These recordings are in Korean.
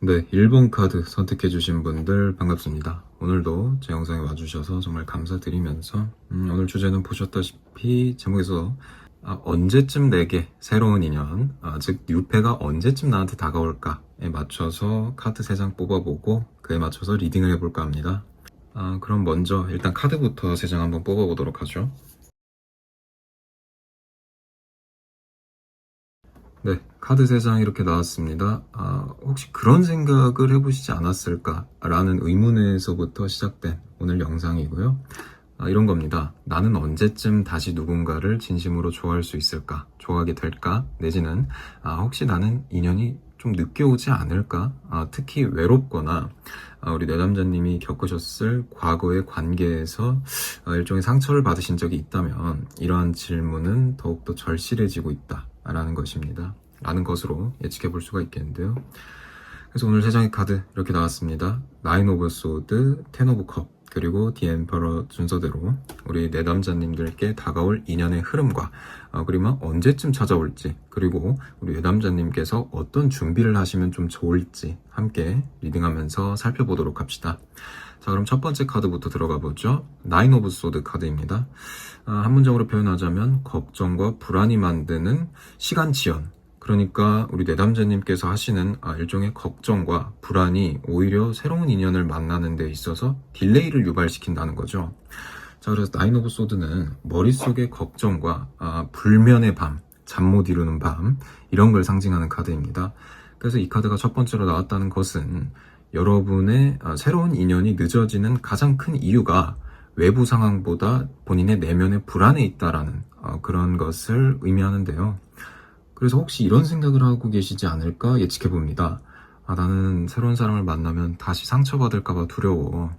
네, 1번 카드 선택해주신 분들 반갑습니다. 오늘도 제 영상에 와주셔서 정말 감사드리면서 오늘 주제는 보셨다시피 제목에서 언제쯤 내게 새로운 인연, 즉 뉴페가 언제쯤 나한테 다가올까에 맞춰서 카드 3장 뽑아보고 그에 맞춰서 리딩을 해볼까 합니다. 그럼 먼저 일단 카드부터 3장 한번 뽑아보도록 하죠. 네, 카드 3장 이렇게 나왔습니다. 혹시 그런 생각을 해보시지 않았을까라는 의문에서부터 시작된 오늘 영상이고요. 이런 겁니다. 나는 언제쯤 다시 누군가를 진심으로 좋아할 수 있을까? 좋아하게 될까? 내지는 혹시 나는 인연이 좀 늦게 오지 않을까? 특히 외롭거나 우리 내담자님이 겪으셨을 과거의 관계에서 일종의 상처를 받으신 적이 있다면 이러한 질문은 더욱더 절실해지고 있다 라는 것입니다. 라는 것으로 예측해 볼 수가 있겠는데요. 그래서 오늘 3장의 카드 이렇게 나왔습니다. 나인 오브 소드, 텐 오브 컵, 그리고 디 엠퍼러 순서대로 우리 내담자님들께 다가올 인연의 흐름과 그리고 언제쯤 찾아올지, 그리고 우리 내담자님께서 어떤 준비를 하시면 좀 좋을지 함께 리딩하면서 살펴보도록 합시다. 자, 그럼 첫 번째 카드부터 들어가 보죠. 나인 오브 소드 카드입니다. 한 문장으로 표현하자면 걱정과 불안이 만드는 시간 지연, 그러니까 우리 내담자님께서 하시는 일종의 걱정과 불안이 오히려 새로운 인연을 만나는 데 있어서 딜레이를 유발시킨다는 거죠. 자, 그래서 나인 오브 소드는 머릿속의 걱정과 불면의 밤, 잠 못 이루는 밤, 이런 걸 상징하는 카드입니다. 그래서 이 카드가 첫 번째로 나왔다는 것은 여러분의 새로운 인연이 늦어지는 가장 큰 이유가 외부 상황보다 본인의 내면의 불안에 있다라는 그런 것을 의미하는데요. 그래서 혹시 이런 생각을 하고 계시지 않을까 예측해 봅니다. 나는 새로운 사람을 만나면 다시 상처받을까봐 두려워.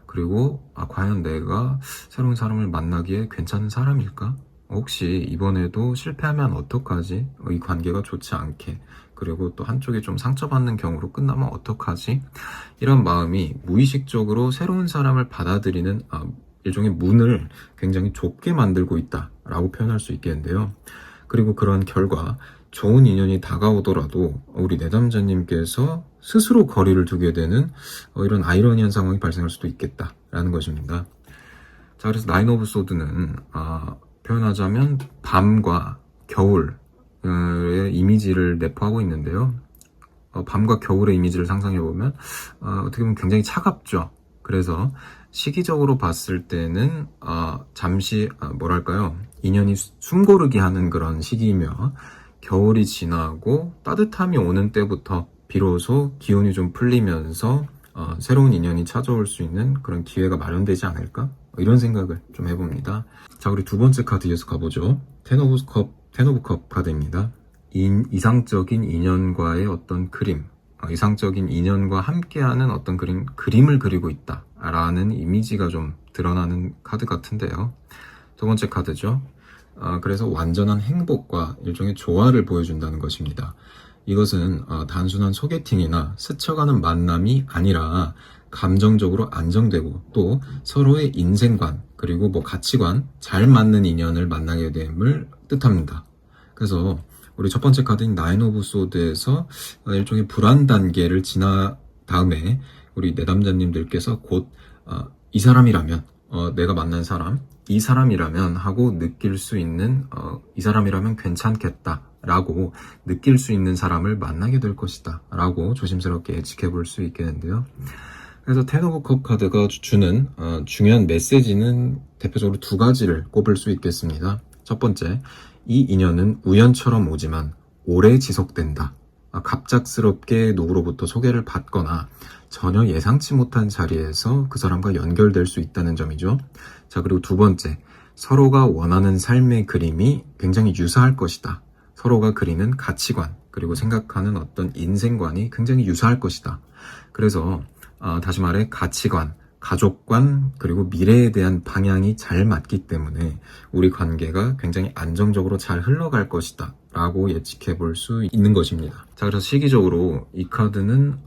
그리고 과연 내가 새로운 사람을 만나기에 괜찮은 사람일까? 혹시 이번에도 실패하면 어떡하지? 이 관계가 좋지 않게. 그리고 또 한쪽이 좀 상처받는 경우로 끝나면 어떡하지? 이런 마음이 무의식적으로 새로운 사람을 받아들이는 일종의 문을 굉장히 좁게 만들고 있다라고 표현할 수 있겠는데요. 그리고 그런 결과 좋은 인연이 다가오더라도 우리 내담자님께서 스스로 거리를 두게 되는 이런 아이러니한 상황이 발생할 수도 있겠다라는 것입니다. 자, 그래서 나인 오브 소드는 표현하자면 밤과 겨울의 이미지를 내포하고 있는데요. 밤과 겨울의 이미지를 상상해보면 어떻게 보면 굉장히 차갑죠. 그래서 시기적으로 봤을 때는 잠시 뭐랄까요, 인연이 숨고르게 하는 그런 시기이며, 겨울이 지나고 따뜻함이 오는 때부터 비로소 기온이 좀 풀리면서 새로운 인연이 찾아올 수 있는 그런 기회가 마련되지 않을까? 이런 생각을 좀 해봅니다. 자, 우리 두 번째 카드 이어서 가보죠. 텐 오브 컵 카드입니다. 이상적인 인연과의 어떤 그림, 이상적인 인연과 함께하는 어떤 그림을 그리고 있다 라는 이미지가 좀 드러나는 카드 같은데요. 두 번째 카드죠. 그래서 완전한 행복과 일종의 조화를 보여준다는 것입니다. 이것은 단순한 소개팅이나 스쳐가는 만남이 아니라 감정적으로 안정되고 또 서로의 인생관 그리고 가치관 잘 맞는 인연을 만나게 됨을 뜻합니다. 그래서 우리 첫 번째 카드인 나인 오브 소드에서 일종의 불안 단계를 지나 다음에 우리 내담자님들께서 곧 이 사람이라면, 내가 만난 사람, 이 사람이라면 하고 느낄 수 있는 이 사람이라면 괜찮겠다 라고 느낄 수 있는 사람을 만나게 될 것이다 라고 조심스럽게 예측해 볼 수 있겠는데요. 그래서 텐 오브 컵 카드가 주는 중요한 메시지는 대표적으로 두 가지를 꼽을 수 있겠습니다. 첫 번째, 이 인연은 우연처럼 오지만 오래 지속된다. 갑작스럽게 누구로부터 소개를 받거나 전혀 예상치 못한 자리에서 그 사람과 연결될 수 있다는 점이죠. 자, 그리고 두 번째, 서로가 원하는 삶의 그림이 굉장히 유사할 것이다. 서로가 그리는 가치관, 그리고 생각하는 어떤 인생관이 굉장히 유사할 것이다. 그래서 다시 말해 가치관, 가족관, 그리고 미래에 대한 방향이 잘 맞기 때문에 우리 관계가 굉장히 안정적으로 잘 흘러갈 것이다 라고 예측해 볼 수 있는 것입니다. 자, 그래서 시기적으로 이 카드는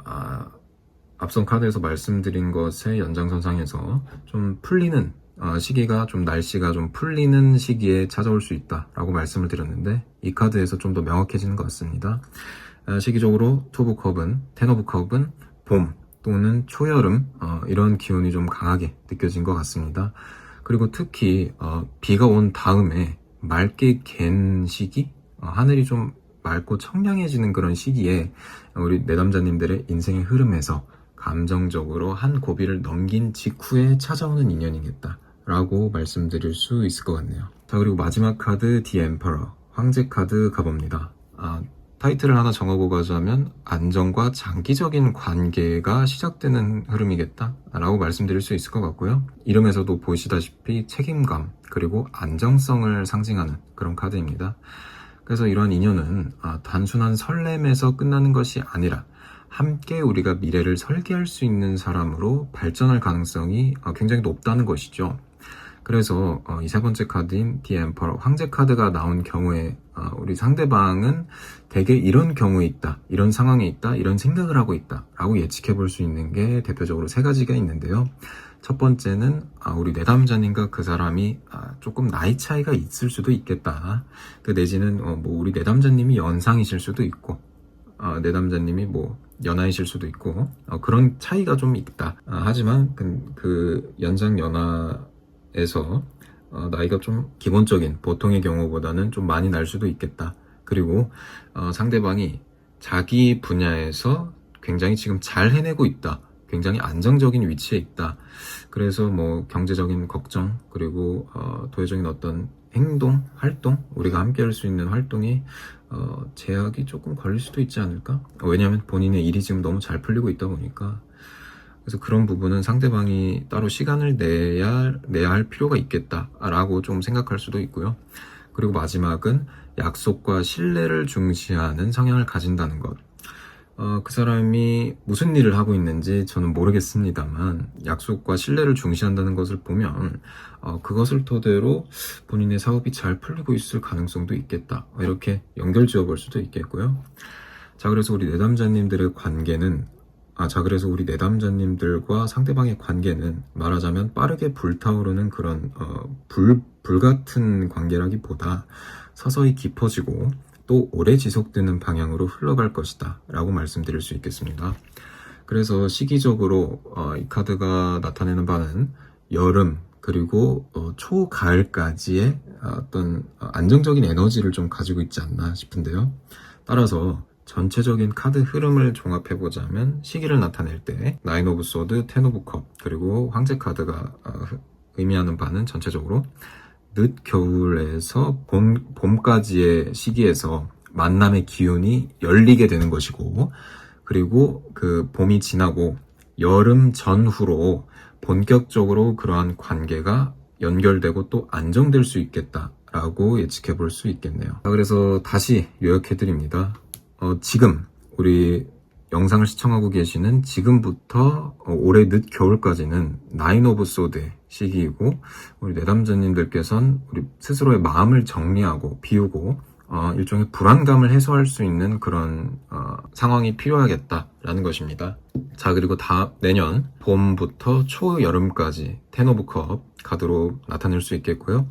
앞선 카드에서 말씀드린 것의 연장선상에서 좀 풀리는 시기가 좀 날씨가 좀 풀리는 시기에 찾아올 수 있다 라고 말씀을 드렸는데 이 카드에서 좀 더 명확해지는 것 같습니다. 시기적으로 투 오브 컵은, 텐 오브 컵은 봄 또는 초여름 이런 기운이 좀 강하게 느껴진 것 같습니다. 그리고 특히 비가 온 다음에 맑게 갠 시기, 하늘이 좀 맑고 청량해지는 그런 시기에 우리 내담자님들의 인생의 흐름에서 감정적으로 한 고비를 넘긴 직후에 찾아오는 인연이겠다 라고 말씀드릴 수 있을 것 같네요. 자, 그리고 마지막 카드 디 엠퍼러, 황제 카드 가봅니다. 타이틀을 하나 정하고 가자면 안정과 장기적인 관계가 시작되는 흐름이겠다 라고 말씀드릴 수 있을 것 같고요. 이름에서도 보시다시피 책임감 그리고 안정성을 상징하는 그런 카드입니다. 그래서 이러한 인연은 단순한 설렘에서 끝나는 것이 아니라 함께 우리가 미래를 설계할 수 있는 사람으로 발전할 가능성이 굉장히 높다는 것이죠. 그래서 이 세 번째 카드인 디 엠퍼러, 황제 카드가 나온 경우에 우리 상대방은 대개 이런 경우에 있다, 이런 상황에 있다, 이런 생각을 하고 있다 라고 예측해 볼 수 있는 게 대표적으로 세 가지가 있는데요. 첫 번째는 우리 내담자님과 그 사람이 조금 나이 차이가 있을 수도 있겠다. 그 내지는 뭐 우리 내담자님이 연상이실 수도 있고 내담자님이 뭐 연하이실 수도 있고 그런 차이가 좀 있다. 하지만 그 연상 연하에서 나이가 좀 기본적인 보통의 경우보다는 좀 많이 날 수도 있겠다. 그리고 상대방이 자기 분야에서 굉장히 지금 잘 해내고 있다. 굉장히 안정적인 위치에 있다. 그래서 뭐 경제적인 걱정 그리고 도의적인 어떤 행동, 활동, 우리가 함께 할 수 있는 활동이 제약이 조금 걸릴 수도 있지 않을까? 왜냐하면 본인의 일이 지금 너무 잘 풀리고 있다 보니까. 그래서 그런 부분은 상대방이 따로 시간을 내야 할 필요가 있겠다라고 좀 생각할 수도 있고요. 그리고 마지막은 약속과 신뢰를 중시하는 성향을 가진다는 것. 그 사람이 무슨 일을 하고 있는지 저는 모르겠습니다만 약속과 신뢰를 중시한다는 것을 보면 그것을 토대로 본인의 사업이 잘 풀리고 있을 가능성도 있겠다. 이렇게 연결 지어 볼 수도 있겠고요. 자, 그래서 우리 내담자님들의 관계는 그래서 우리 내담자님들과 상대방의 관계는 말하자면 빠르게 불타오르는 그런 불같은 관계라기보다 서서히 깊어지고 또 오래 지속되는 방향으로 흘러갈 것이다 라고 말씀드릴 수 있겠습니다. 그래서 시기적으로 이 카드가 나타내는 바는 여름 그리고 초가을까지의 어떤 안정적인 에너지를 좀 가지고 있지 않나 싶은데요. 따라서 전체적인 카드 흐름을 종합해보자면 시기를 나타낼 때 나인 오브 소드, 텐 오브 컵 그리고 황제 카드가 의미하는 바는 전체적으로 늦겨울에서 봄까지의 시기에서 만남의 기운이 열리게 되는 것이고 그리고 그 봄이 지나고 여름 전후로 본격적으로 그러한 관계가 연결되고 또 안정될 수 있겠다라고 예측해 볼 수 있겠네요. 그래서 다시 요약해 드립니다. 지금 우리 영상을 시청하고 계시는 지금부터 올해 늦겨울까지는 나인 오브 소드의 시기이고 우리 내담자님들께서는 우리 스스로의 마음을 정리하고 비우고 일종의 불안감을 해소할 수 있는 그런 상황이 필요하겠다라는 것입니다. 자, 그리고 내년 봄부터 초여름까지 텐 오브 컵 카드로 나타낼 수 있겠고요.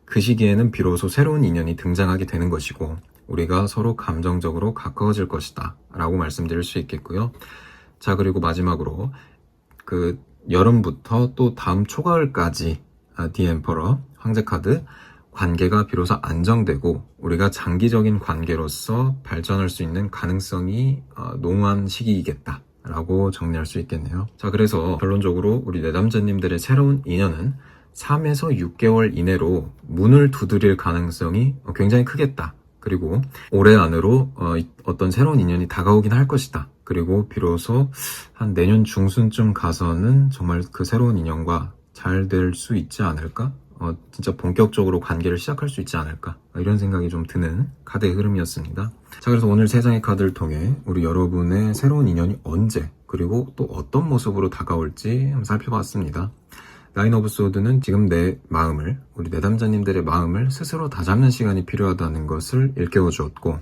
그 시기에는 비로소 새로운 인연이 등장하게 되는 것이고 우리가 서로 감정적으로 가까워질 것이다 라고 말씀드릴 수 있겠고요. 자, 그리고 마지막으로 그 여름부터 또 다음 초가을까지 디 엠퍼러 황제 카드 관계가 비로소 안정되고 우리가 장기적인 관계로서 발전할 수 있는 가능성이 농후한 시기이겠다 라고 정리할 수 있겠네요. 자, 그래서 결론적으로 우리 내담자님들의 새로운 인연은 3에서 6개월 이내로 문을 두드릴 가능성이 굉장히 크겠다. 그리고 올해 안으로 어떤 새로운 인연이 다가오긴 할 것이다. 그리고 비로소 한 내년 중순쯤 가서는 정말 그 새로운 인연과 잘 될 수 있지 않을까? 진짜 본격적으로 관계를 시작할 수 있지 않을까? 이런 생각이 좀 드는 카드의 흐름이었습니다. 자, 그래서 오늘 3장의 카드를 통해 우리 여러분의 새로운 인연이 언제, 그리고 또 어떤 모습으로 다가올지 한번 살펴봤습니다. 나인 오브 소드는 지금 내 마음을, 우리 내담자님들의 마음을 스스로 다잡는 시간이 필요하다는 것을 일깨워 주었고,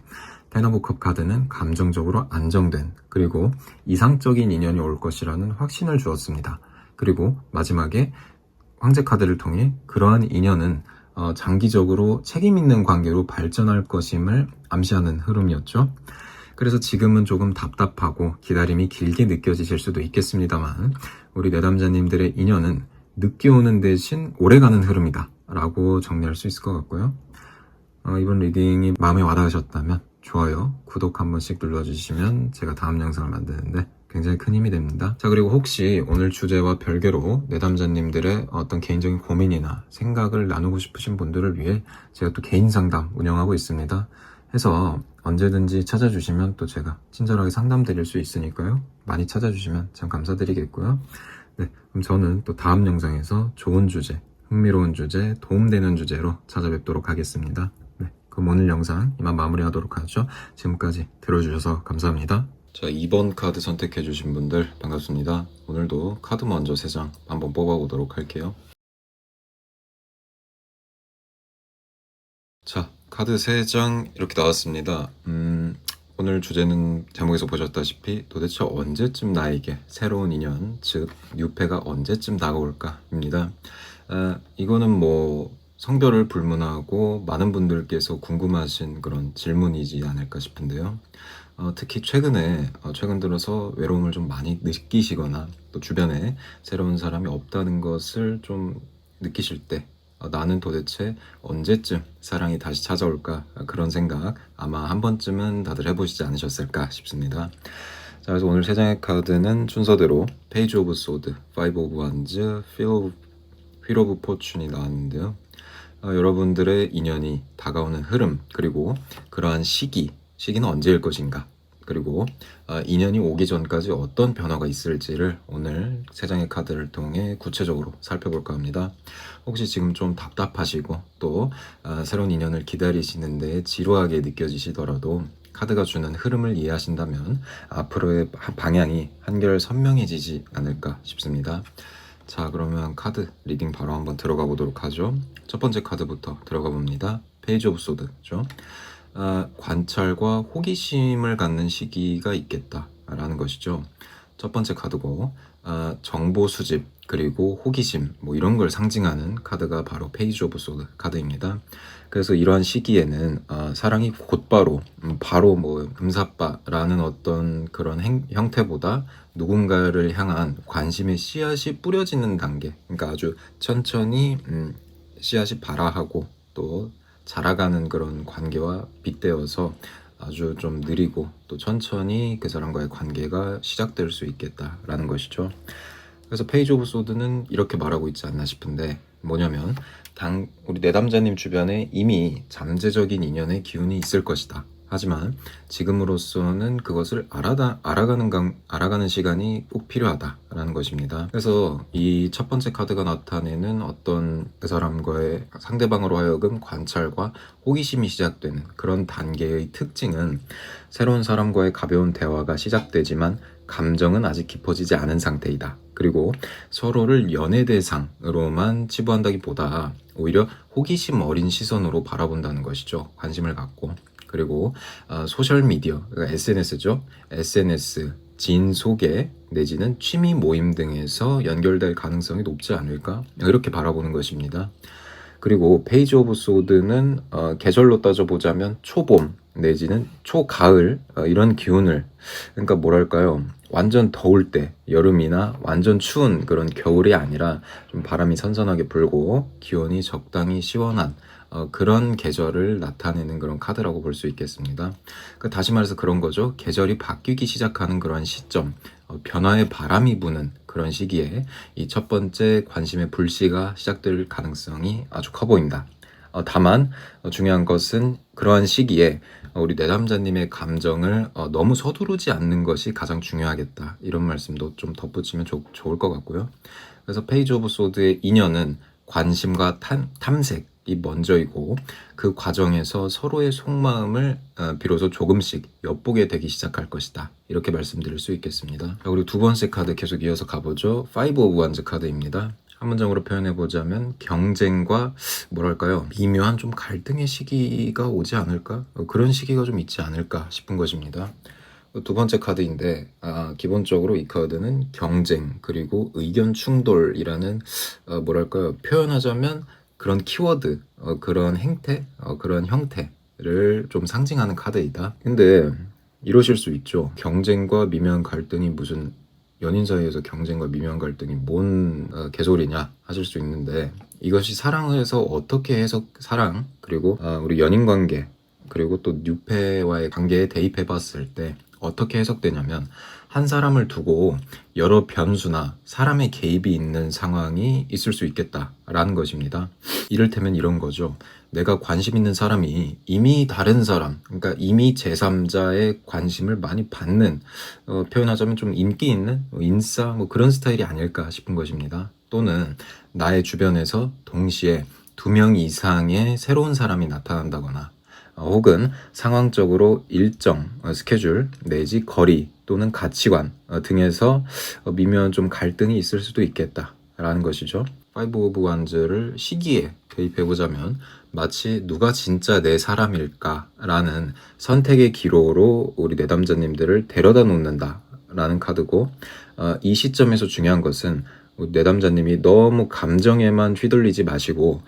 텐 오브 컵 카드는 감정적으로 안정된, 그리고 이상적인 인연이 올 것이라는 확신을 주었습니다. 그리고 마지막에 황제 카드를 통해 그러한 인연은 장기적으로 책임 있는 관계로 발전할 것임을 암시하는 흐름이었죠. 그래서 지금은 조금 답답하고 기다림이 길게 느껴지실 수도 있겠습니다만, 우리 내담자님들의 인연은 늦게 오는 대신 오래가는 흐름이다 라고 정리할 수 있을 것 같고요. 이번 리딩이 마음에 와닿으셨다면 좋아요, 구독 한 번씩 눌러주시면 제가 다음 영상을 만드는데 굉장히 큰 힘이 됩니다. 자, 그리고 혹시 오늘 주제와 별개로 내담자님들의 어떤 개인적인 고민이나 생각을 나누고 싶으신 분들을 위해 제가 또 개인 상담 운영하고 있습니다. 해서 언제든지 찾아주시면 또 제가 친절하게 상담 드릴 수 있으니까요. 많이 찾아주시면 참 감사드리겠고요. 네, 그럼 저는 또 다음 영상에서 좋은 주제, 흥미로운 주제, 도움되는 주제로 찾아뵙도록 하겠습니다. 네, 그럼 오늘 영상 이만 마무리하도록 하죠. 지금까지 들어주셔서 감사합니다. 자, 2번 카드 선택해주신 분들 반갑습니다. 오늘도 카드 먼저 3장 한번 뽑아보도록 할게요. 자, 카드 3장 이렇게 나왔습니다. 오늘 주제는 제목에서 보셨다시피 도대체 언제쯤 나에게 새로운 인연, 즉 뉴페가 언제쯤 다가올까입니다. 이거는 뭐 성별을 불문하고 많은 분들께서 궁금하신 그런 질문이지 않을까 싶은데요. 특히 최근 들어서 외로움을 좀 많이 느끼시거나 또 주변에 새로운 사람이 없다는 것을 좀 느끼실 때 나는 도대체 언제쯤 사랑이 다시 찾아올까, 그런 생각 아마 한 번쯤은 다들 해보시지 않으셨을까 싶습니다. 자, 그래서 오늘 3장의 카드는 순서대로 페이지 오브 소드, 파이브 오브 완즈, 휠 오브 포춘이 나왔는데요. 여러분들의 인연이 다가오는 흐름, 그리고 그러한 시기는 언제일 것인가, 그리고 인연이 오기 전까지 어떤 변화가 있을지를 오늘 3장의 카드를 통해 구체적으로 살펴볼까 합니다. 혹시 지금 좀 답답하시고 또 새로운 인연을 기다리시는데 지루하게 느껴지시더라도 카드가 주는 흐름을 이해하신다면 앞으로의 방향이 한결 선명해지지 않을까 싶습니다. 자, 그러면 카드 리딩 바로 한번 들어가 보도록 하죠. 첫 번째 카드부터 들어가 봅니다. 페이지 오브 소드죠. 관찰과 호기심을 갖는 시기가 있겠다라는 것이죠. 첫 번째 카드고, 정보 수집 그리고 호기심 뭐 이런 걸 상징하는 카드가 바로 페이지 오브 소드 카드입니다. 그래서 이러한 시기에는 사랑이 곧바로 바로 뭐 음사빠라는 어떤 그런 형태보다 누군가를 향한 관심의 씨앗이 뿌려지는 단계, 그러니까 아주 천천히 씨앗이 발아하고 또 자라가는 그런 관계와 빗대어서 아주 좀 느리고 또 천천히 그 사람과의 관계가 시작될 수 있겠다라는 것이죠. 그래서 페이지 오브 소드는 이렇게 말하고 있지 않나 싶은데, 뭐냐면 우리 내담자님 주변에 이미 잠재적인 인연의 기운이 있을 것이다. 하지만 지금으로서는 그것을 알아가는 시간이 꼭 필요하다라는 것입니다. 그래서 이 첫 번째 카드가 나타내는 어떤 그 사람과의 상대방으로 하여금 관찰과 호기심이 시작되는 그런 단계의 특징은, 새로운 사람과의 가벼운 대화가 시작되지만 감정은 아직 깊어지지 않은 상태이다. 그리고 서로를 연애 대상으로만 치부한다기보다 오히려 호기심 어린 시선으로 바라본다는 것이죠. 관심을 갖고. 그리고 소셜미디어, 그러니까 SNS죠. SNS, 지인 소개 내지는 취미 모임 등에서 연결될 가능성이 높지 않을까, 이렇게 바라보는 것입니다. 그리고 페이지 오브 소드는 계절로 따져보자면 초봄 내지는 초가을, 이런 기운을, 그러니까 뭐랄까요, 완전 더울 때 여름이나 완전 추운 그런 겨울이 아니라 좀 바람이 선선하게 불고 기온이 적당히 시원한 그런 계절을 나타내는 그런 카드라고 볼 수 있겠습니다. 그러니까 다시 말해서 그런 거죠. 계절이 바뀌기 시작하는 그런 시점, 변화의 바람이 부는 그런 시기에 이 첫 번째 관심의 불씨가 시작될 가능성이 아주 커 보인다. 다만 중요한 것은 그러한 시기에 우리 내담자님의 감정을 너무 서두르지 않는 것이 가장 중요하겠다. 이런 말씀도 좀 덧붙이면 좋을 것 같고요. 그래서 페이지 오브 소드의 인연은 관심과 탐색이 먼저이고 그 과정에서 서로의 속마음을 비로소 조금씩 엿보게 되기 시작할 것이다. 이렇게 말씀드릴 수 있겠습니다. 그리고 두 번째 카드 계속 이어서 가보죠. 5 오브 원즈 카드입니다. 한 문장으로 표현해보자면 경쟁과 뭐랄까요, 미묘한 좀 갈등의 시기가 오지 않을까? 그런 시기가 좀 있지 않을까 싶은 것입니다. 두 번째 카드인데 기본적으로 이 카드는 경쟁 그리고 의견 충돌이라는 뭐랄까요, 표현하자면 그런 키워드, 그런 행태, 그런 형태를 좀 상징하는 카드이다. 근데 이러실 수 있죠. 경쟁과 미묘한 갈등이 무슨 연인 사이에서 경쟁과 미묘한 갈등이 뭔 개소리냐 하실 수 있는데, 이것이 사랑에서 어떻게 사랑 그리고 우리 연인 관계 그리고 또 뉴페와의 관계에 대입해 봤을 때 어떻게 해석되냐면, 한 사람을 두고 여러 변수나 사람의 개입이 있는 상황이 있을 수 있겠다라는 것입니다. 이를테면 이런 거죠. 내가 관심 있는 사람이 이미 다른 사람, 그러니까 이미 제3자의 관심을 많이 받는, 표현하자면 좀 인기 있는 인싸 그런 스타일이 아닐까 싶은 것입니다. 또는 나의 주변에서 동시에 2명 이상의 새로운 사람이 나타난다거나, 혹은 상황적으로 일정, 스케줄 내지 거리 또는 가치관 등에서 미묘한 좀 갈등이 있을 수도 있겠다라는 것이죠. 5 오브 원즈를 시기에 대입해보자면 마치 누가 진짜 내 사람일까라는 선택의 기로로 우리 내담자님들을 데려다 놓는다라는 카드고, 이 시점에서 중요한 것은 내담자님이 너무 감정에만 휘둘리지 마시고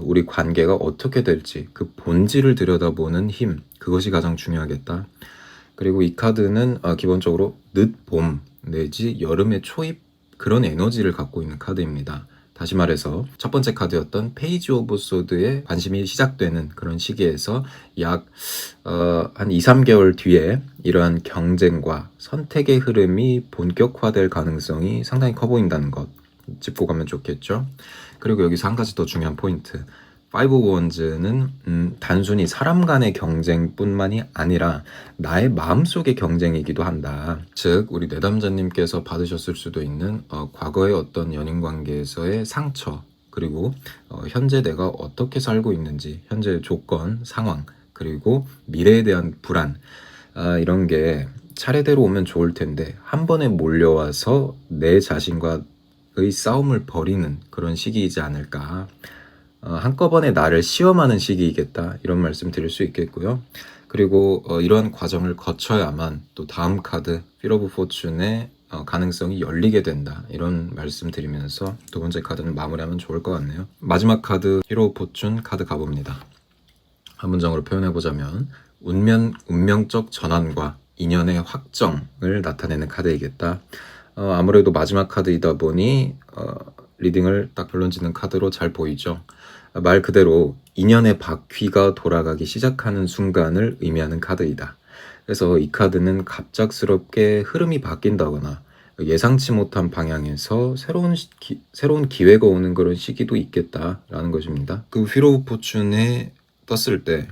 우리 관계가 어떻게 될지 그 본질을 들여다보는 힘, 그것이 가장 중요하겠다. 그리고 이 카드는 기본적으로 늦봄 내지 여름의 초입, 그런 에너지를 갖고 있는 카드입니다. 다시 말해서 첫 번째 카드였던 페이지 오브 소드에 관심이 시작되는 그런 시기에서 약 한 2-3개월 뒤에 이러한 경쟁과 선택의 흐름이 본격화될 가능성이 상당히 커 보인다는 것 짚고 가면 좋겠죠. 그리고 여기서 한 가지 더 중요한 포인트, 5 오브 원즈는 단순히 사람 간의 경쟁뿐만이 아니라 나의 마음속의 경쟁이기도 한다. 즉 우리 내담자님께서 받으셨을 수도 있는 과거의 어떤 연인관계에서의 상처, 그리고 현재 내가 어떻게 살고 있는지, 현재의 조건, 상황, 그리고 미래에 대한 불안, 이런 게 차례대로 오면 좋을 텐데 한 번에 몰려와서 내 자신과의 싸움을 벌이는 그런 시기이지 않을까. 한꺼번에 나를 시험하는 시기이겠다, 이런 말씀 드릴 수 있겠고요. 그리고 이러한 과정을 거쳐야만 또 다음 카드 휠 오브 포춘의 가능성이 열리게 된다, 이런 말씀 드리면서 두 번째 카드는 마무리하면 좋을 것 같네요. 마지막 카드 휠 오브 포춘 카드 가봅니다. 한 문장으로 표현해보자면 운명적 전환과 인연의 확정을 나타내는 카드이겠다. 아무래도 마지막 카드이다 보니 리딩을 딱 결론짓는 카드로 잘 보이죠. 말 그대로 인연의 바퀴가 돌아가기 시작하는 순간을 의미하는 카드이다. 그래서 이 카드는 갑작스럽게 흐름이 바뀐다거나 예상치 못한 방향에서 새로운 기회가 오는 그런 시기도 있겠다라는 것입니다. 그 휠 오브 포춘에 떴을 때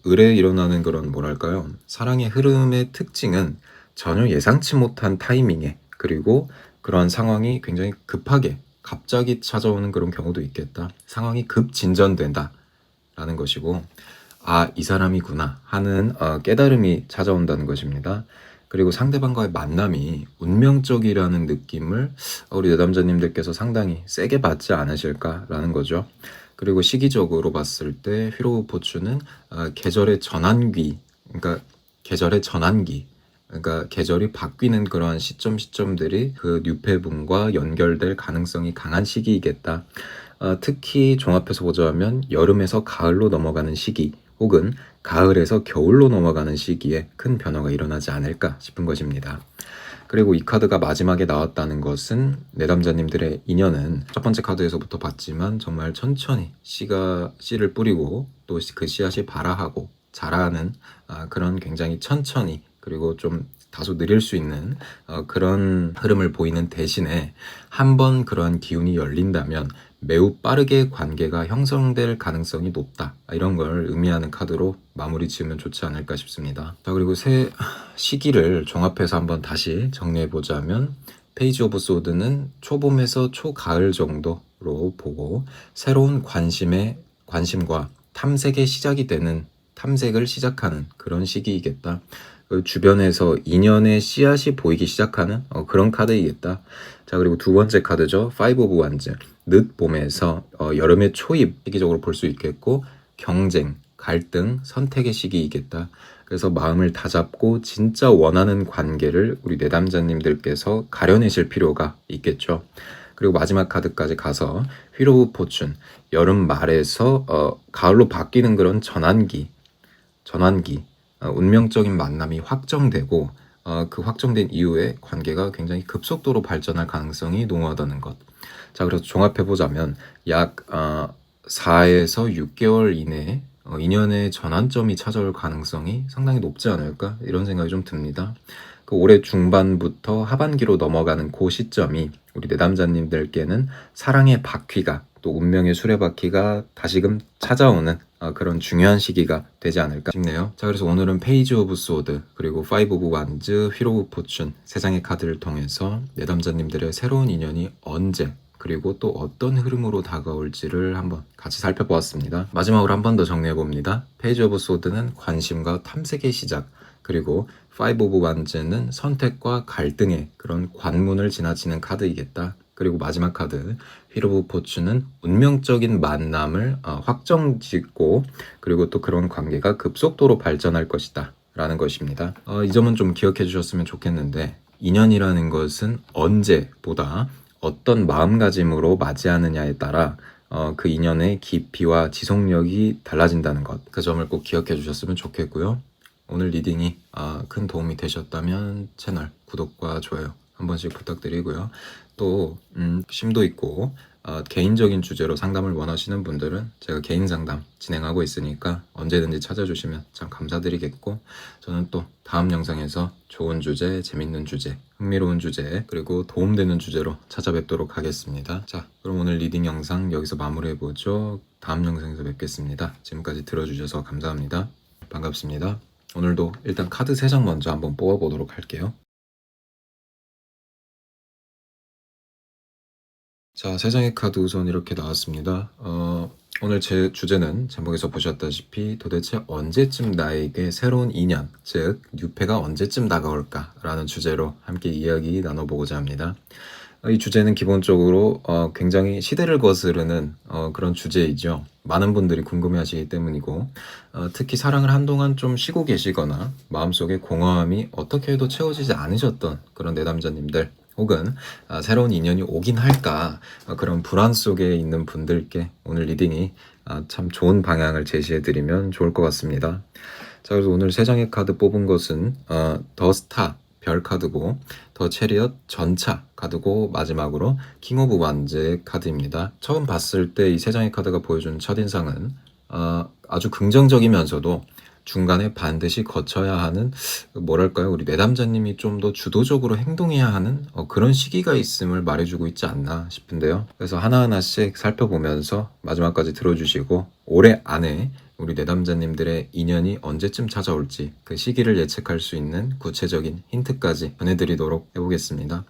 을에 일어나는 그런 뭐랄까요, 사랑의 흐름의 특징은 전혀 예상치 못한 타이밍에, 그리고 그러한 상황이 굉장히 급하게 갑자기 찾아오는 그런 경우도 있겠다. 상황이 급진전된다 라는 것이고, 이 사람이구나 하는 깨달음이 찾아온다는 것입니다. 그리고 상대방과의 만남이 운명적이라는 느낌을 우리 내담자님들께서 상당히 세게 받지 않으실까라는 거죠. 그리고 시기적으로 봤을 때 휠 오브 포춘은 계절의 전환기, 그러니까 계절이 바뀌는 그러한 시점들이 그 뉴페분과 연결될 가능성이 강한 시기이겠다. 특히 종합해서 보자면 여름에서 가을로 넘어가는 시기, 혹은 가을에서 겨울로 넘어가는 시기에 큰 변화가 일어나지 않을까 싶은 것입니다. 그리고 이 카드가 마지막에 나왔다는 것은 내담자님들의 인연은 첫 번째 카드에서부터 봤지만 정말 천천히 씨를 뿌리고 또 그 씨앗이 발아하고 자라는 그런 굉장히 천천히 그리고 좀 다소 느릴 수 있는 그런 흐름을 보이는 대신에 한번 그러한 기운이 열린다면 매우 빠르게 관계가 형성될 가능성이 높다. 이런 걸 의미하는 카드로 마무리 지으면 좋지 않을까 싶습니다. 자, 그리고 새 시기를 종합해서 한번 다시 정리해 보자면 페이지 오브 소드는 초봄에서 초가을 정도로 보고 새로운 관심과 탐색의 시작이 되는 탐색을 시작하는 그런 시기이겠다. 그 주변에서 인연의 씨앗이 보이기 시작하는 그런 카드이겠다. 자, 그리고 두 번째 카드죠. 파이브 오브 완즈. 늦봄에서 여름의 초입 시기적으로 볼 수 있겠고 경쟁, 갈등, 선택의 시기이겠다. 그래서 마음을 다잡고 진짜 원하는 관계를 우리 내담자님들께서 가려내실 필요가 있겠죠. 그리고 마지막 카드까지 가서 휠 오브 포춘. 여름 말에서 가을로 바뀌는 그런 전환기, 운명적인 만남이 확정되고 그 확정된 이후에 관계가 굉장히 급속도로 발전할 가능성이 농후하다는 것. 자, 그래서 종합해보자면 약 4에서 6개월 이내에 인연의 전환점이 찾아올 가능성이 상당히 높지 않을까 이런 생각이 좀 듭니다. 그 올해 중반부터 하반기로 넘어가는 그 시점이 우리 내담자님들께는 사랑의 바퀴가 또 운명의 수레바퀴가 다시금 찾아오는 그런 중요한 시기가 되지 않을까 싶네요. 자, 그래서 오늘은 페이지 오브 소드 그리고 파이브 오브 완즈, 휠 오브 포춘 세 장의 카드를 통해서 내담자님들의 새로운 인연이 언제 그리고 또 어떤 흐름으로 다가올지를 한번 같이 살펴보았습니다. 마지막으로 한 번 더 정리해봅니다. 페이지 오브 소드는 관심과 탐색의 시작, 그리고 파이브 오브 완즈는 선택과 갈등의 그런 관문을 지나치는 카드이겠다. 그리고 마지막 카드 휠 오브 포춘은 운명적인 만남을 확정짓고 그리고 또 그런 관계가 급속도로 발전할 것이다 라는 것입니다. 이 점은 좀 기억해 주셨으면 좋겠는데 인연이라는 것은 언제보다 어떤 마음가짐으로 맞이하느냐에 따라 그 인연의 깊이와 지속력이 달라진다는 것, 그 점을 꼭 기억해 주셨으면 좋겠고요. 오늘 리딩이 큰 도움이 되셨다면 채널 구독과 좋아요 한 번씩 부탁드리고요. 또 심도 있고 개인적인 주제로 상담을 원하시는 분들은 제가 개인 상담 진행하고 있으니까 언제든지 찾아주시면 참 감사드리겠고, 저는 또 다음 영상에서 좋은 주제, 재밌는 주제, 흥미로운 주제, 그리고 도움되는 주제로 찾아뵙도록 하겠습니다. 자, 그럼 오늘 리딩 영상 여기서 마무리해보죠. 다음 영상에서 뵙겠습니다. 지금까지 들어주셔서 감사합니다. 반갑습니다. 오늘도 일단 카드 3장 먼저 한번 뽑아보도록 할게요. 자, 3장의 카드 우선 이렇게 나왔습니다. 오늘 제 주제는 제목에서 보셨다시피 도대체 언제쯤 나에게 새로운 인연, 즉 뉴페가 언제쯤 다가올까 라는 주제로 함께 이야기 나눠보고자 합니다. 이 주제는 기본적으로 굉장히 시대를 거스르는 그런 주제이죠. 많은 분들이 궁금해하시기 때문이고, 특히 사랑을 한동안 좀 쉬고 계시거나 마음속에 공허함이 어떻게 해도 채워지지 않으셨던 그런 내담자님들, 혹은 새로운 인연이 오긴 할까 그런 불안 속에 있는 분들께 오늘 리딩이 참 좋은 방향을 제시해드리면 좋을 것 같습니다. 자, 그래서 오늘 3장의 카드 뽑은 것은 더 스타 별 카드고, 더 체리엇 전차 카드고, 마지막으로 킹 오브 완즈의 카드입니다. 처음 봤을 때 이 3장의 카드가 보여주는 첫인상은 아주 긍정적이면서도 중간에 반드시 거쳐야 하는, 뭐랄까요, 우리 내담자님이 좀 더 주도적으로 행동해야 하는 그런 시기가 있음을 말해주고 있지 않나 싶은데요. 그래서 하나하나씩 살펴보면서 마지막까지 들어주시고 올해 안에 우리 내담자님들의 인연이 언제쯤 찾아올지 그 시기를 예측할 수 있는 구체적인 힌트까지 전해드리도록 해보겠습니다.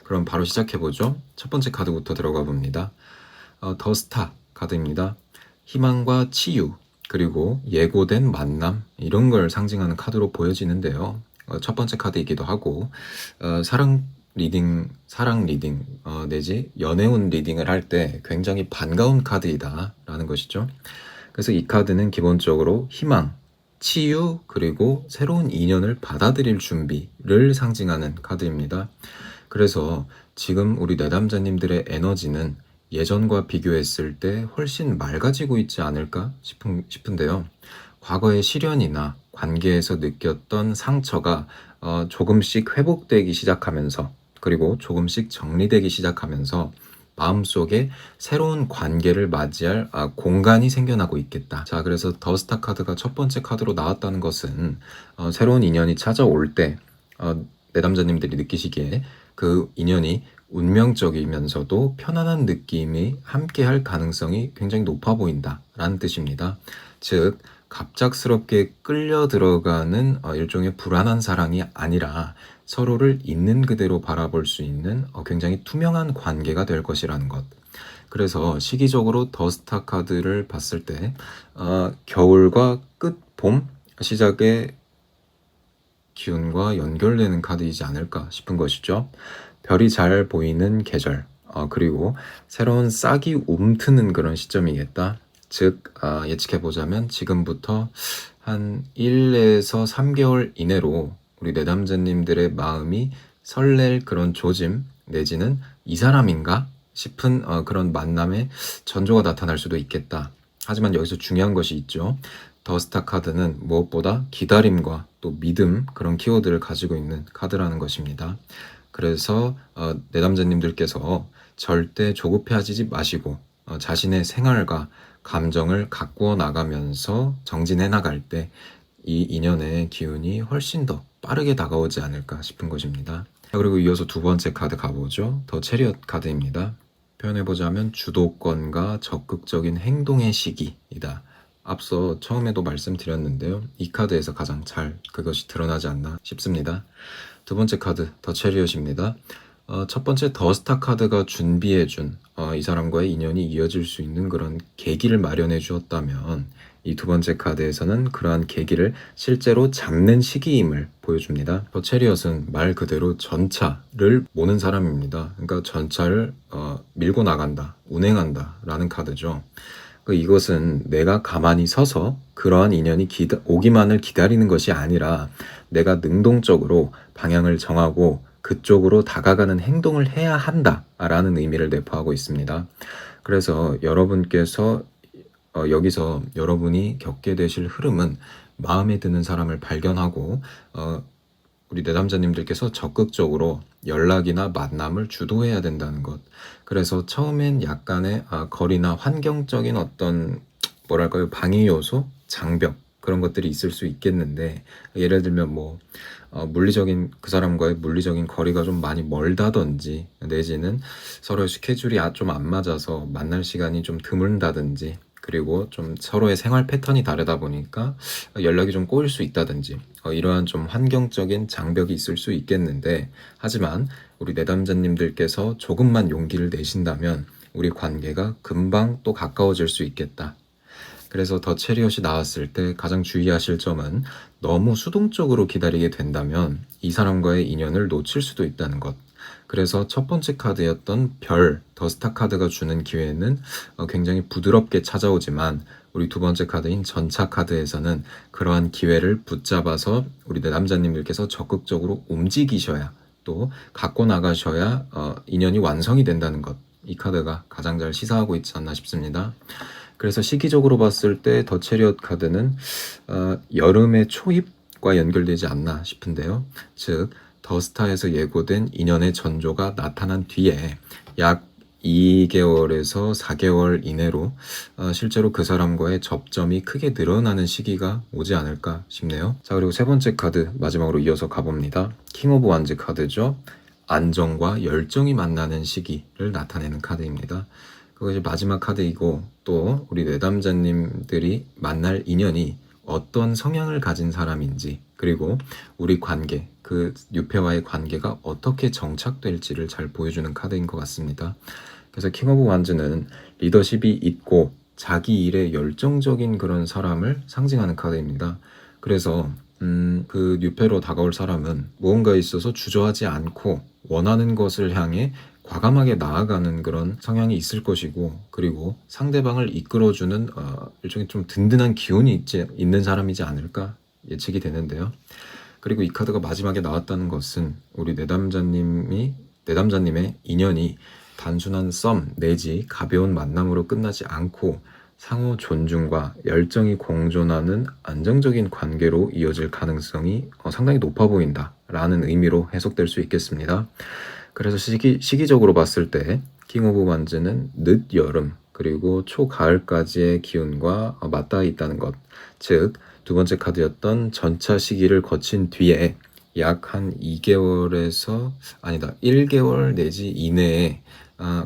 그럼 바로 시작해보죠. 첫 번째 카드부터 들어가 봅니다. 더 스타 카드입니다. 희망과 치유, 그리고 예고된 만남, 이런 걸 상징하는 카드로 보여지는데요. 첫 번째 카드이기도 하고, 사랑 리딩 내지 연애운 리딩을 할 때 굉장히 반가운 카드이다 라는 것이죠. 그래서 이 카드는 기본적으로 희망, 치유, 그리고 새로운 인연을 받아들일 준비를 상징하는 카드입니다. 그래서 지금 우리 내담자님들의 에너지는 예전과 비교했을 때 훨씬 맑아지고 있지 않을까 싶은데요. 과거의 시련이나 관계에서 느꼈던 상처가 조금씩 회복되기 시작하면서 그리고 조금씩 정리되기 시작하면서 마음속에 새로운 관계를 맞이할 공간이 생겨나고 있겠다. 자, 그래서 더스타 카드가 첫 번째 카드로 나왔다는 것은 새로운 인연이 찾아올 때 내담자님들이 느끼시기에 그 인연이 운명적이면서도 편안한 느낌이 함께할 가능성이 굉장히 높아 보인다라는 뜻입니다. 즉 갑작스럽게 끌려 들어가는 일종의 불안한 사랑이 아니라 서로를 있는 그대로 바라볼 수 있는 굉장히 투명한 관계가 될 것이라는 것. 그래서 시기적으로 더스타 카드를 봤을 때 겨울과 끝 봄 시작의 기운과 연결되는 카드이지 않을까 싶은 것이죠. 별이 잘 보이는 계절, 그리고 새로운 싹이 움트는 그런 시점이겠다. 즉 예측해보자면 지금부터 한 1에서 3개월 이내로 우리 내담자님들의 마음이 설렐 그런 조짐 내지는 이 사람인가 싶은 그런 만남의 전조가 나타날 수도 있겠다. 하지만 여기서 중요한 것이 있죠. 더스타 카드는 무엇보다 기다림과 또 믿음 그런 키워드를 가지고 있는 카드라는 것입니다. 그래서 내담자님들께서 절대 조급해하지 마시고 자신의 생활과 감정을 가꾸어 나가면서 정진해 나갈 때 이 인연의 기운이 훨씬 더 빠르게 다가오지 않을까 싶은 것입니다. 그리고 이어서 두 번째 카드 가보죠. 더 체리엇 카드입니다. 표현해보자면 주도권과 적극적인 행동의 시기이다. 앞서 처음에도 말씀드렸는데요. 이 카드에서 가장 잘 그것이 드러나지 않나 싶습니다. 두 번째 카드 더 체리엇입니다. 첫 번째 더스타 카드가 준비해준 이 사람과의 인연이 이어질 수 있는 그런 계기를 마련해 주었다면 이 두 번째 카드에서는 그러한 계기를 실제로 잡는 시기임을 보여줍니다. 더 체리엇은 말 그대로 전차를 모는 사람입니다. 그러니까 전차를 밀고 나간다, 운행한다 라는 카드죠. 이것은 내가 가만히 서서 그러한 인연이 오기만을 기다리는 것이 아니라 내가 능동적으로 방향을 정하고 그쪽으로 다가가는 행동을 해야 한다라는 의미를 내포하고 있습니다. 그래서 여러분께서 여기서 여러분이 겪게 되실 흐름은 마음에 드는 사람을 발견하고 우리 내담자님들께서 적극적으로 연락이나 만남을 주도해야 된다는 것. 그래서 처음엔 약간의 거리나 환경적인 어떤 뭐랄까요 방해 요소, 장벽 그런 것들이 있을 수 있겠는데 예를 들면 뭐 물리적인 그 사람과의 물리적인 거리가 좀 많이 멀다든지 내지는 서로의 스케줄이 좀 안 맞아서 만날 시간이 좀 드문다든지 그리고 좀 서로의 생활 패턴이 다르다 보니까 연락이 좀 꼬일 수 있다든지 이러한 좀 환경적인 장벽이 있을 수 있겠는데 하지만 우리 내담자님들께서 조금만 용기를 내신다면 우리 관계가 금방 또 가까워질 수 있겠다. 그래서 더 체리엇이 나왔을 때 가장 주의하실 점은 너무 수동적으로 기다리게 된다면 이 사람과의 인연을 놓칠 수도 있다는 것. 그래서 첫 번째 카드였던 별, 더스타 카드가 주는 기회는 굉장히 부드럽게 찾아오지만 우리 두 번째 카드인 전차 카드에서는 그러한 기회를 붙잡아서 우리 남자님들께서 적극적으로 움직이셔야 또 갖고 나가셔야 인연이 완성이 된다는 것. 이 카드가 가장 잘 시사하고 있지 않나 싶습니다. 그래서 시기적으로 봤을 때 더 체리엇 카드는 여름의 초입과 연결되지 않나 싶은데요. 즉 더스타에서 예고된 인연의 전조가 나타난 뒤에 약 2개월에서 4개월 이내로 실제로 그 사람과의 접점이 크게 늘어나는 시기가 오지 않을까 싶네요. 자, 그리고 세 번째 카드 마지막으로 이어서 가봅니다. 킹 오브 완즈 카드죠. 안정과 열정이 만나는 시기를 나타내는 카드입니다. 그것이 마지막 카드이고 또 우리 내담자님들이 만날 인연이 어떤 성향을 가진 사람인지 그리고 우리 관계, 그 유패와의 관계가 어떻게 정착될지를 잘 보여주는 카드인 것 같습니다. 그래서 킹 오브 완즈는 리더십이 있고 자기 일에 열정적인 그런 사람을 상징하는 카드입니다. 그래서 그 유패로 다가올 사람은 무언가에 있어서 주저하지 않고 원하는 것을 향해 과감하게 나아가는 그런 성향이 있을 것이고 그리고 상대방을 이끌어주는 일종의 좀 든든한 기운이 있는 사람이지 않을까 예측이 되는데요. 그리고 이 카드가 마지막에 나왔다는 것은 우리 내담자님의 인연이 단순한 썸 내지 가벼운 만남으로 끝나지 않고 상호 존중과 열정이 공존하는 안정적인 관계로 이어질 가능성이 상당히 높아 보인다 라는 의미로 해석될 수 있겠습니다. 그래서 시기적으로 봤을 때 킹 오브 완즈는 늦여름 그리고 초가을까지의 기운과 맞닿아 있다는 것. 즉, 두 번째 카드였던 전차 시기를 거친 뒤에 약 한 2개월에서 1개월 내지 이내에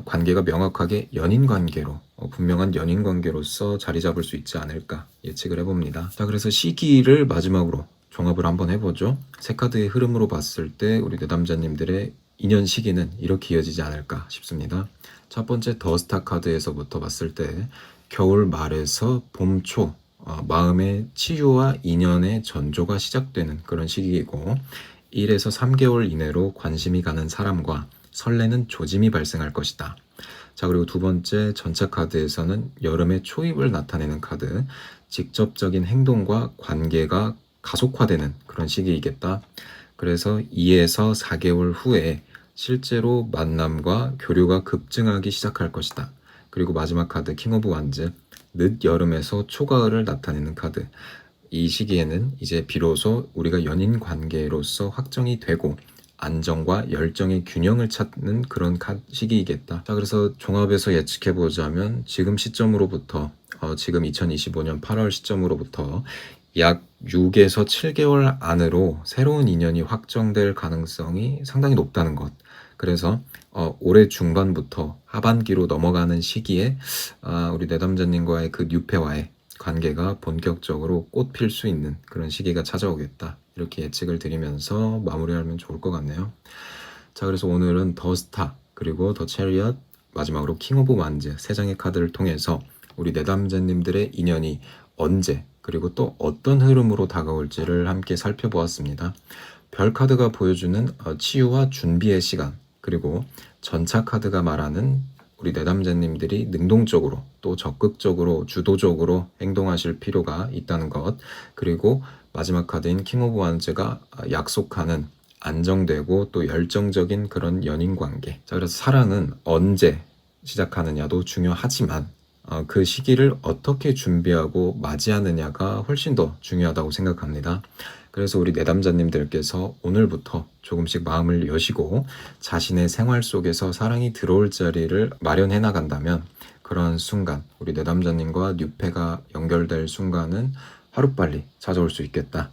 관계가 명확하게 연인 관계로 분명한 연인 관계로서 자리 잡을 수 있지 않을까 예측을 해봅니다. 자, 그래서 시기를 마지막으로 종합을 한번 해보죠. 세 카드의 흐름으로 봤을 때 우리 내담자님들의 인연 시기는 이렇게 이어지지 않을까 싶습니다. 첫 번째 더스타 카드에서부터 봤을 때 겨울 말에서 봄 초 마음의 치유와 인연의 전조가 시작되는 그런 시기이고 1에서 3개월 이내로 관심이 가는 사람과 설레는 조짐이 발생할 것이다. 자, 그리고 두 번째 전차 카드에서는 여름의 초입을 나타내는 카드, 직접적인 행동과 관계가 가속화되는 그런 시기이겠다. 그래서 2에서 4개월 후에 실제로 만남과 교류가 급증하기 시작할 것이다. 그리고 마지막 카드 킹 오브 완즈, 늦여름에서 초가을을 나타내는 카드. 이 시기에는 이제 비로소 우리가 연인 관계로서 확정이 되고 안정과 열정의 균형을 찾는 그런 시기이겠다. 자, 그래서 종합해서 예측해보자면 지금 시점으로부터 지금 2025년 8월 시점으로부터 약 6에서 7개월 안으로 새로운 인연이 확정될 가능성이 상당히 높다는 것. 그래서 올해 중반부터 하반기로 넘어가는 시기에 우리 내담자님과의 그 뉴페와의 관계가 본격적으로 꽃필 수 있는 그런 시기가 찾아오겠다. 이렇게 예측을 드리면서 마무리하면 좋을 것 같네요. 자, 그래서 오늘은 더 스타 그리고 더 체리엇 마지막으로 킹 오브 완즈 세 장의 카드를 통해서 우리 내담자님들의 인연이 언제 그리고 또 어떤 흐름으로 다가올지를 함께 살펴보았습니다. 별 카드가 보여주는 치유와 준비의 시간 그리고 전차 카드가 말하는 우리 내담자님들이 능동적으로 또 적극적으로 주도적으로 행동하실 필요가 있다는 것 그리고 마지막 카드인 킹 오브 완즈가 약속하는 안정되고 또 열정적인 그런 연인 관계. 자, 그래서 사랑은 언제 시작하느냐도 중요하지만 그 시기를 어떻게 준비하고 맞이하느냐가 훨씬 더 중요하다고 생각합니다. 그래서 우리 내담자님들께서 오늘부터 조금씩 마음을 여시고 자신의 생활 속에서 사랑이 들어올 자리를 마련해 나간다면 그런 순간 우리 내담자님과 뉴페가 연결될 순간은 하루빨리 찾아올 수 있겠다.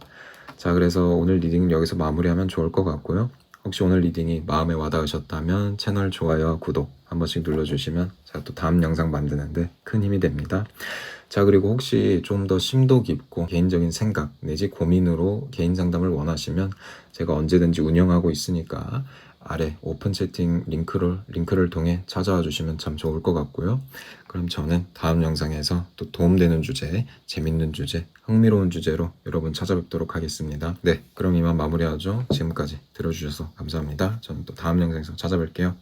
자, 그래서 오늘 리딩은 여기서 마무리하면 좋을 것 같고요. 혹시 오늘 리딩이 마음에 와닿으셨다면 채널 좋아요와 구독 한 번씩 눌러주시면 제가 또 다음 영상 만드는데 큰 힘이 됩니다. 자, 그리고 혹시 좀 더 심도 깊고 개인적인 생각 내지 고민으로 개인 상담을 원하시면 제가 언제든지 운영하고 있으니까 아래 오픈 채팅 링크를 통해 찾아와 주시면 참 좋을 것 같고요. 그럼 저는 다음 영상에서 또 도움되는 주제, 재밌는 주제, 흥미로운 주제로 여러분 찾아뵙도록 하겠습니다. 네, 그럼 이만 마무리하죠. 지금까지 들어주셔서 감사합니다. 저는 또 다음 영상에서 찾아뵐게요.